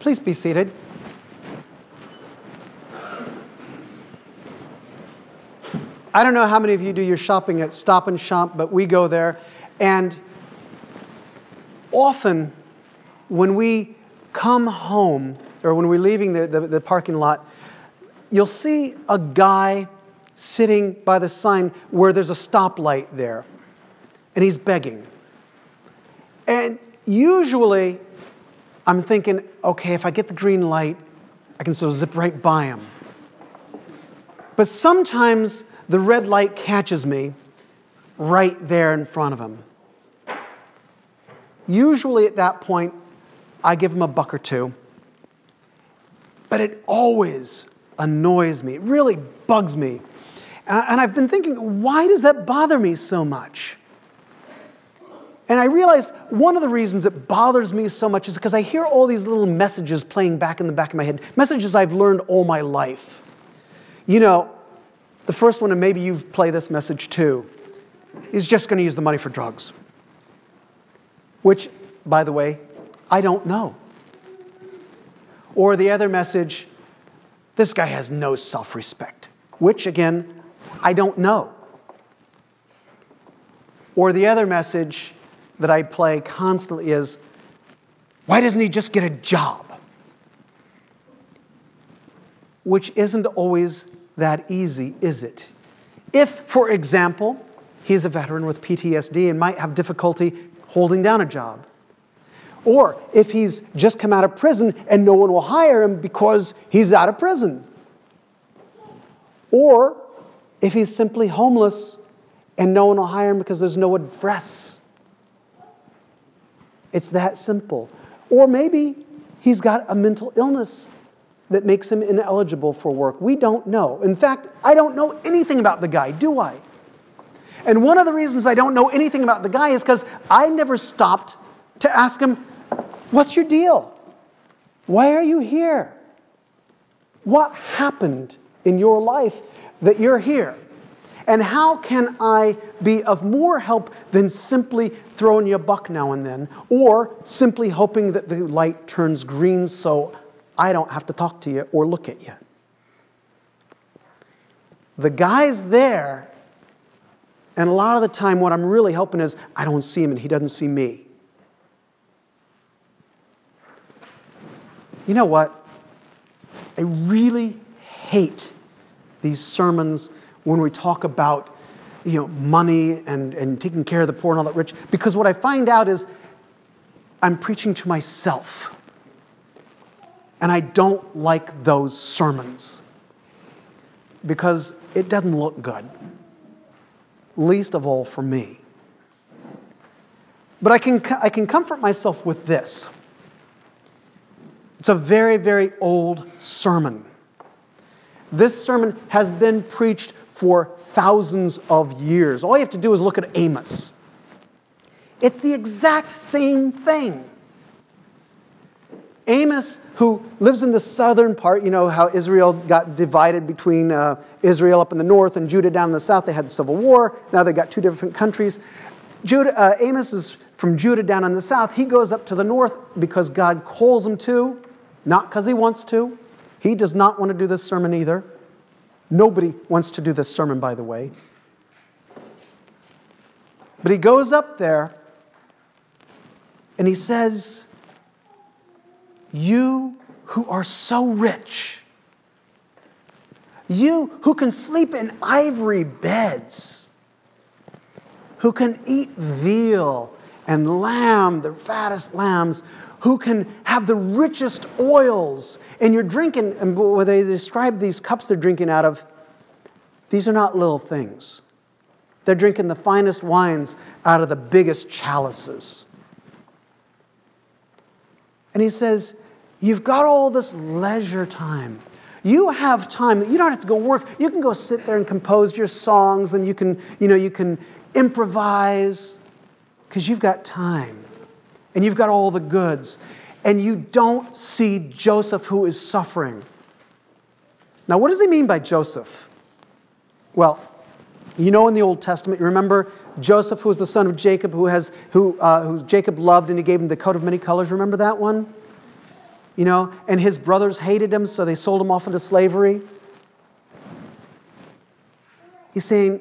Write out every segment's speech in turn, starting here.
Please be seated. I don't know how many of you do your shopping at Stop and Shop, but we go there. And often when we come home, or when we're leaving the parking lot, you'll see a guy sitting by the sign where there's a stoplight there. And he's begging. And usually, I'm thinking, okay, if I get the green light, I can sort of zip right by him. But sometimes the red light catches me right there in front of him. Usually at that point, I give him a buck or two. But it always annoys me. It really bugs me. And I've been thinking, why does that bother me so much? And I realize one of the reasons it bothers me so much is because I hear all these little messages playing back in the back of my head, messages I've learned all my life. You know, the first one, and maybe you've played this message too, is just going to use the money for drugs. Which, by the way, I don't know. Or the other message, this guy has no self-respect. Which, again, I don't know. Or the other message that I play constantly is, why doesn't he just get a job? Which isn't always that easy, is it? If, for example, he's a veteran with PTSD and might have difficulty holding down a job. Or if he's just come out of prison and no one will hire him because he's out of prison. Or if he's simply homeless and no one will hire him because there's no address. It's that simple. Or maybe he's got a mental illness that makes him ineligible for work. We don't know. In fact, I don't know anything about the guy, do I? And one of the reasons I don't know anything about the guy is because I never stopped to ask him, what's your deal? Why are you here? What happened in your life that you're here? And how can I be of more help than simply throwing you a buck now and then, or simply hoping that the light turns green so I don't have to talk to you or look at you? The guy's there, and a lot of the time what I'm really helping is I don't see him and he doesn't see me. You know what? I really hate these sermons when we talk about, money and taking care of the poor and all that rich, because what I find out is I'm preaching to myself. And I don't like those sermons because it doesn't look good, least of all for me. But I can comfort myself with this. It's a very, very old sermon. This sermon has been preached for thousands of years. All you have to do is look at Amos. It's the exact same thing. Amos, who lives in the southern part, you know how Israel got divided between Israel up in the north and Judah down in the south. They had the Civil War. Now they've got two different countries. Amos is from Judah down in the south. He goes up to the north because God calls him to, not because he wants to. He does not want to do this sermon either. Nobody wants to do this sermon, by the way. But he goes up there and he says, you who are so rich, you who can sleep in ivory beds, who can eat veal and lamb, the fattest lambs, who can have the richest oils, and you're drinking, and when they describe these cups they're drinking out of, these are not little things. They're drinking the finest wines out of the biggest chalices. And he says, you've got all this leisure time. You have time. You don't have to go work. You can go sit there and compose your songs, and you can improvise because you've got time. And you've got all the goods. And you don't see Joseph who is suffering. Now, what does he mean by Joseph? Well, you know in the Old Testament, you remember Joseph, who was the son of Jacob, who Jacob loved, and he gave him the coat of many colors. Remember that one? and his brothers hated him, so they sold him off into slavery. He's saying,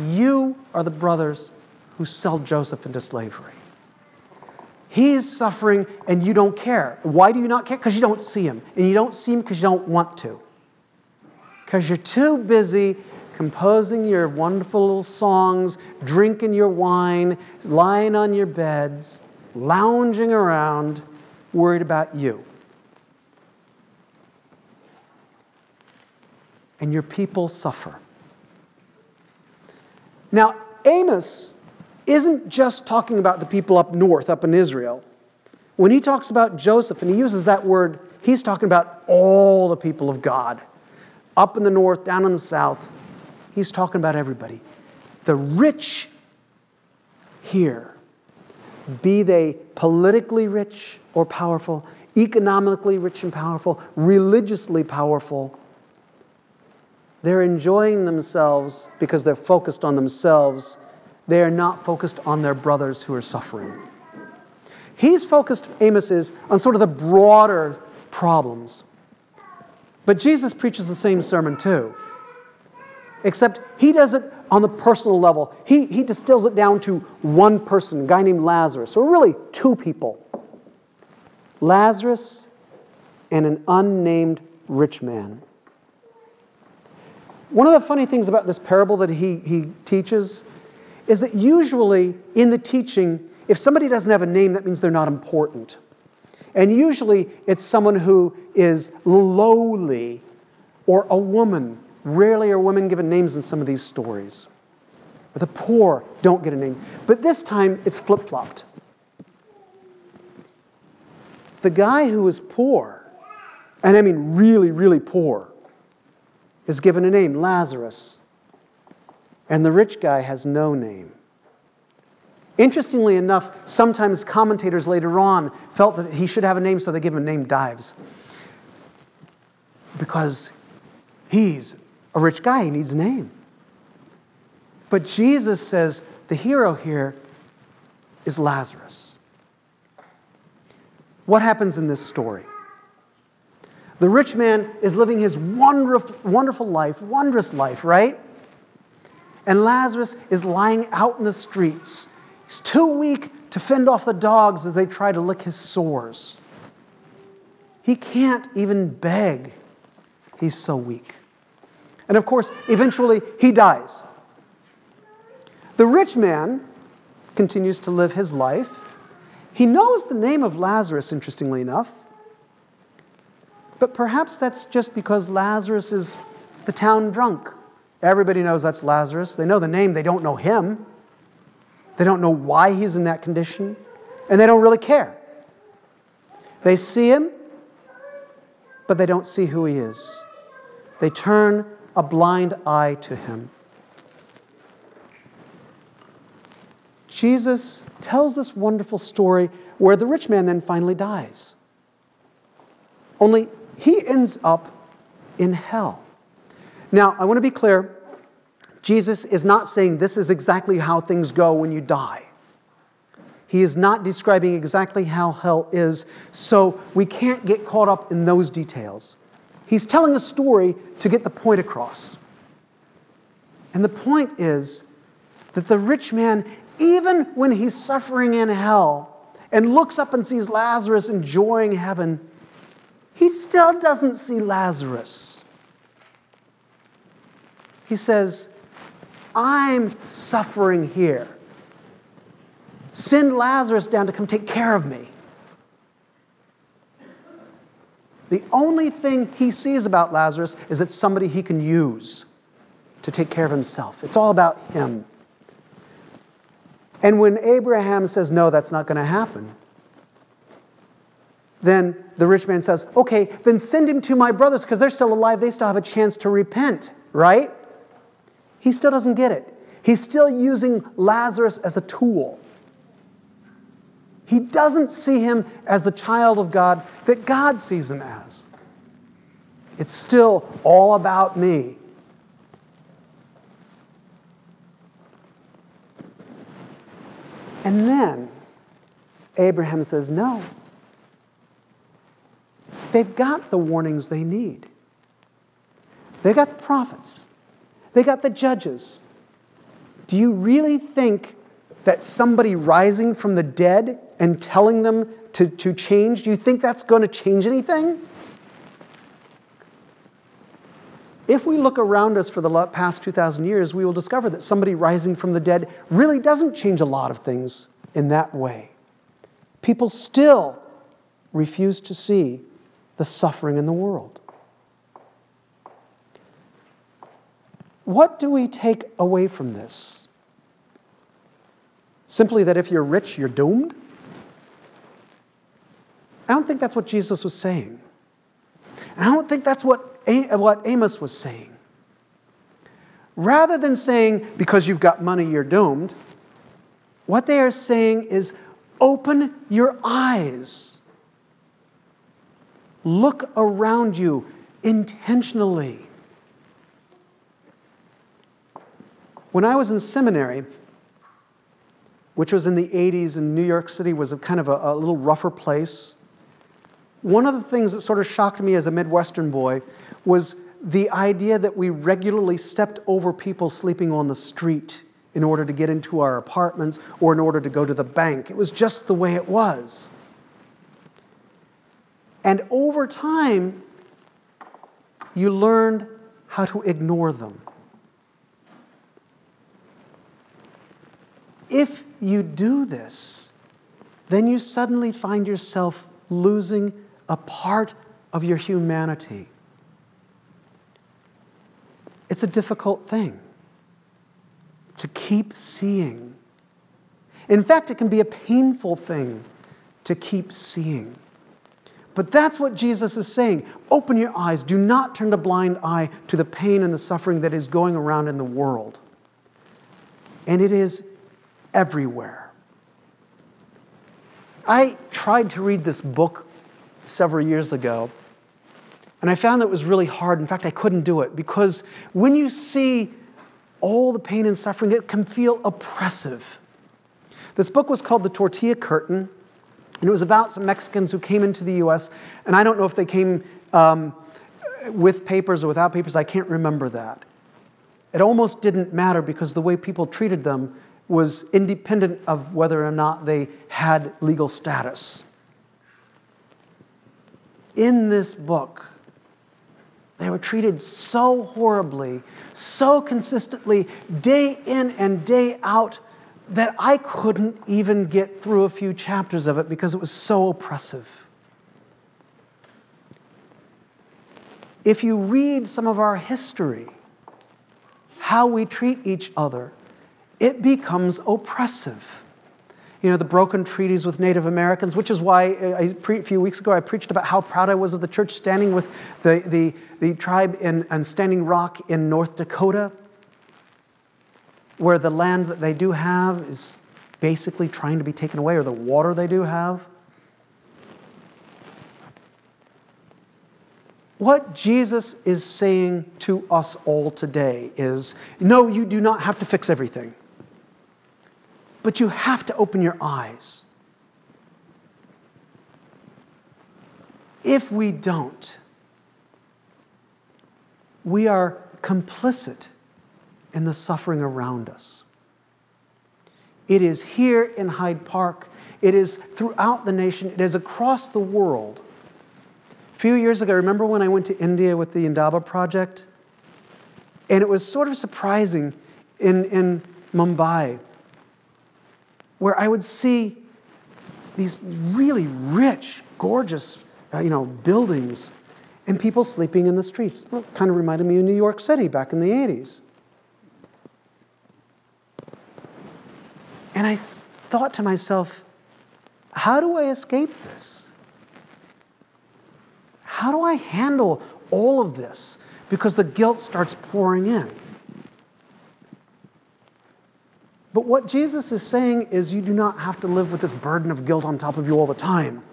you are the brothers who sell Joseph into slavery. He's suffering and you don't care. Why do you not care? Because you don't see him. And you don't see him because you don't want to. Because you're too busy composing your wonderful little songs, drinking your wine, lying on your beds, lounging around, worried about you. And your people suffer. Now, Amos isn't just talking about the people up north, up in Israel. When he talks about Joseph, and he uses that word, he's talking about all the people of God. Up in the north, down in the south, he's talking about everybody. The rich here, be they politically rich or powerful, economically rich and powerful, religiously powerful, they're enjoying themselves because they're focused on themselves. They are not focused on their brothers who are suffering. He's focused, Amos is, on sort of the broader problems. But Jesus preaches the same sermon too. Except he does it on the personal level. He distills it down to one person, a guy named Lazarus, or really two people. Lazarus and an unnamed rich man. One of the funny things about this parable that he teaches is that usually in the teaching, if somebody doesn't have a name, that means they're not important. And usually it's someone who is lowly or a woman. Rarely are women given names in some of these stories. Or the poor don't get a name. But this time it's flip-flopped. The guy who is poor, and I mean really, really poor, is given a name, Lazarus. And the rich guy has no name. Interestingly enough, sometimes commentators later on felt that he should have a name, so they give him a name, Dives. Because he's a rich guy, he needs a name. But Jesus says the hero here is Lazarus. What happens in this story? The rich man is living his wonderful life, wondrous life, right? And Lazarus is lying out in the streets. He's too weak to fend off the dogs as they try to lick his sores. He can't even beg. He's so weak. And of course, eventually he dies. The rich man continues to live his life. He knows the name of Lazarus, interestingly enough. But perhaps that's just because Lazarus is the town drunk. Everybody knows that's Lazarus. They know the name, they don't know him. They don't know why he's in that condition. And they don't really care. They see him, but they don't see who he is. They turn a blind eye to him. Jesus tells this wonderful story where the rich man then finally dies. Only he ends up in hell. Now, I want to be clear. Jesus is not saying this is exactly how things go when you die. He is not describing exactly how hell is, so we can't get caught up in those details. He's telling a story to get the point across. And the point is that the rich man, even when he's suffering in hell and looks up and sees Lazarus enjoying heaven, he still doesn't see Lazarus. He says, I'm suffering here. Send Lazarus down to come take care of me. The only thing he sees about Lazarus is it's somebody he can use to take care of himself. It's all about him. And when Abraham says, no, that's not going to happen, then the rich man says, okay, then send him to my brothers because they're still alive. They still have a chance to repent, right? He still doesn't get it. He's still using Lazarus as a tool. He doesn't see him as the child of God that God sees him as. It's still all about me. And then Abraham says, no. They've got the warnings they need. They got the prophets. They got the judges. Do you really think that somebody rising from the dead and telling them to change, do you think that's going to change anything? If we look around us for the past 2,000 years, we will discover that somebody rising from the dead really doesn't change a lot of things in that way. People still refuse to see the suffering in the world. What do we take away from this? Simply that if you're rich, you're doomed? I don't think that's what Jesus was saying. And I don't think that's what Amos was saying. Rather than saying, because you've got money, you're doomed, what they are saying is, open your eyes. Look around you intentionally. When I was in seminary, which was in the 80s, and New York City was a kind of a little rougher place, one of the things that sort of shocked me as a Midwestern boy was the idea that we regularly stepped over people sleeping on the street in order to get into our apartments or in order to go to the bank. It was just the way it was. And over time, you learned how to ignore them. If you do this, then you suddenly find yourself losing a part of your humanity. It's a difficult thing to keep seeing. In fact, it can be a painful thing to keep seeing. But that's what Jesus is saying. Open your eyes. Do not turn a blind eye to the pain and the suffering that is going around in the world. And it is everywhere. I tried to read this book several years ago, and I found that it was really hard. In fact, I couldn't do it because when you see all the pain and suffering, it can feel oppressive. This book was called The Tortilla Curtain, and it was about some Mexicans who came into the U.S., and I don't know if they came with papers or without papers. I can't remember that. It almost didn't matter because the way people treated them was independent of whether or not they had legal status. In this book, they were treated so horribly, so consistently, day in and day out, that I couldn't even get through a few chapters of it because it was so oppressive. If you read some of our history, how we treat each other, it becomes oppressive. You know, the broken treaties with Native Americans, which is why a few weeks ago I preached about how proud I was of the church standing with the tribe in Standing Rock in North Dakota, where the land that they do have is basically trying to be taken away, or the water they do have. What Jesus is saying to us all today is, no, you do not have to fix everything. But you have to open your eyes. If we don't, we are complicit in the suffering around us. It is here in Hyde Park. It is throughout the nation. It is across the world. A few years ago, remember when I went to India with the Indaba Project? And it was sort of surprising in Mumbai, where I would see these really rich, gorgeous, buildings and people sleeping in the streets. Well, it kind of reminded me of New York City back in the 80s. And I thought to myself, how do I escape this? How do I handle all of this? Because the guilt starts pouring in. But what Jesus is saying is you do not have to live with this burden of guilt on top of you all the time.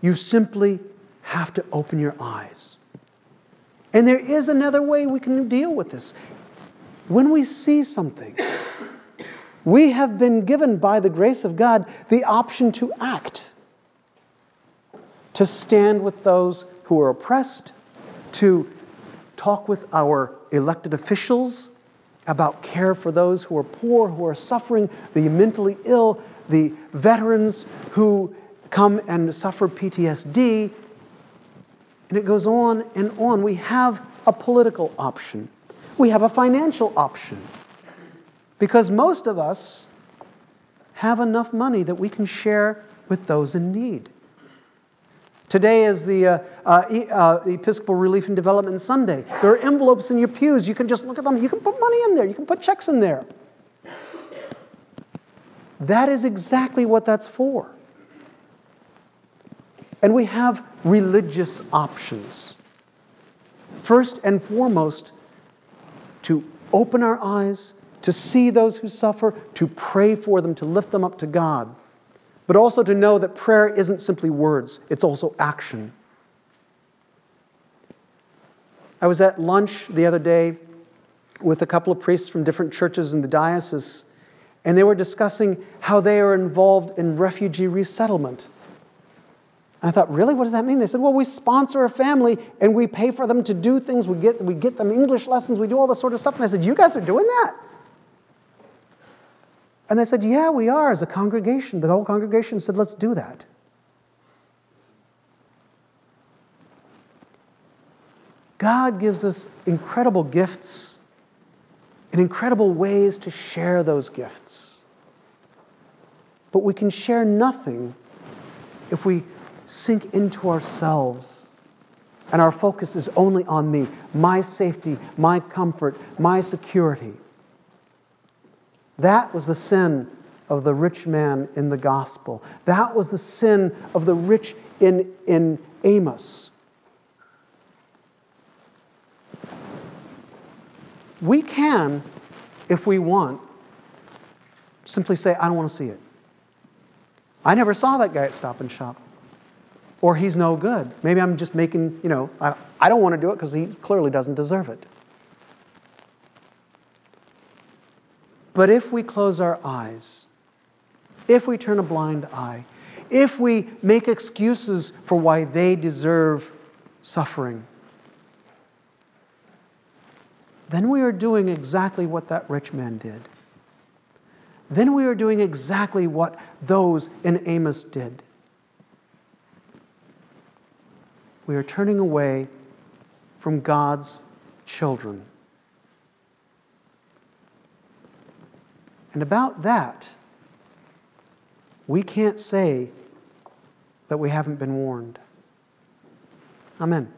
You simply have to open your eyes. And there is another way we can deal with this. When we see something, we have been given by the grace of God the option to act to stand with those who are oppressed, to talk with our elected officials about care for those who are poor, who are suffering, the mentally ill, the veterans who come and suffer PTSD. And it goes on and on. We have a political option. We have a financial option. Because most of us have enough money that we can share with those in need. Today is the Episcopal Relief and Development Sunday. There are envelopes in your pews. You can just look at them. You can put money in there. You can put checks in there. That is exactly what that's for. And we have religious options. First and foremost, to open our eyes, to see those who suffer, to pray for them, to lift them up to God. But also to know that prayer isn't simply words, it's also action. I was at lunch the other day with a couple of priests from different churches in the diocese, and they were discussing how they are involved in refugee resettlement. I thought, really? What does that mean? They said, well, we sponsor a family and we pay for them to do things. We get them English lessons. We do all this sort of stuff. And I said, you guys are doing that? And they said, yeah, we are as a congregation. The whole congregation said, let's do that. God gives us incredible gifts and incredible ways to share those gifts. But we can share nothing if we sink into ourselves and our focus is only on me, my safety, my comfort, my security. That was the sin of the rich man in the gospel. That was the sin of the rich in Amos. We can, if we want, simply say, I don't want to see it. I never saw that guy at Stop and Shop. Or he's no good. Maybe I'm just making, I don't want to do it because he clearly doesn't deserve it. But if we close our eyes, if we turn a blind eye, if we make excuses for why they deserve suffering, then we are doing exactly what that rich man did. Then we are doing exactly what those in Amos did. We are turning away from God's children. And about that, we can't say that we haven't been warned. Amen.